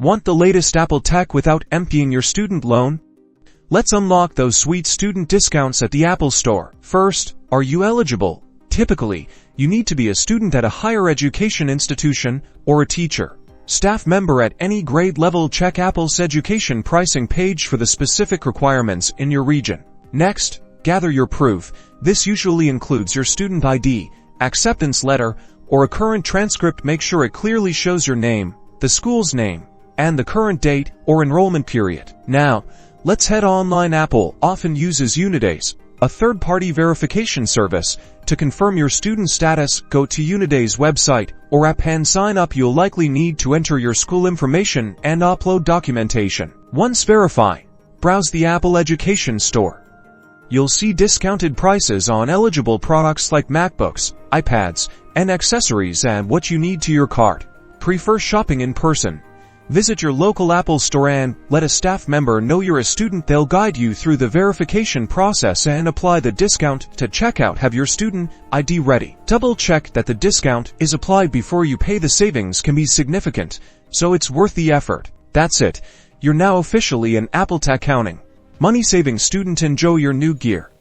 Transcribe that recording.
Want the latest Apple tech without emptying your student loan? Let's unlock those sweet student discounts at the Apple Store. First, are you eligible? Typically, you need to be a student at a higher education institution or a teacher, staff member at any grade level. Check Apple's education pricing page for the specific requirements in your region. Next, gather your proof. This usually includes your student ID, acceptance letter, or a current transcript. Make sure it clearly shows your name, the school's name, and the current date or enrollment period. Now, let's head online. Apple often uses UNiDAYS, a third-party verification service, to confirm your student status. Go to UNiDAYS website or app and sign up. You'll likely need to enter your school information and upload documentation. Once verified, browse the Apple Education Store. You'll see discounted prices on eligible products like MacBooks, iPads, and accessories. Add what you need to your cart. Prefer shopping in person? Visit your local Apple Store and let a staff member know you're a student. They'll guide you through the verification process and apply the discount. To checkout, have your student ID ready. Double check that the discount is applied before you pay. The savings can be significant, so it's worth the effort. That's it. You're now officially an Apple Tech counting money-saving student. Enjoy your new gear.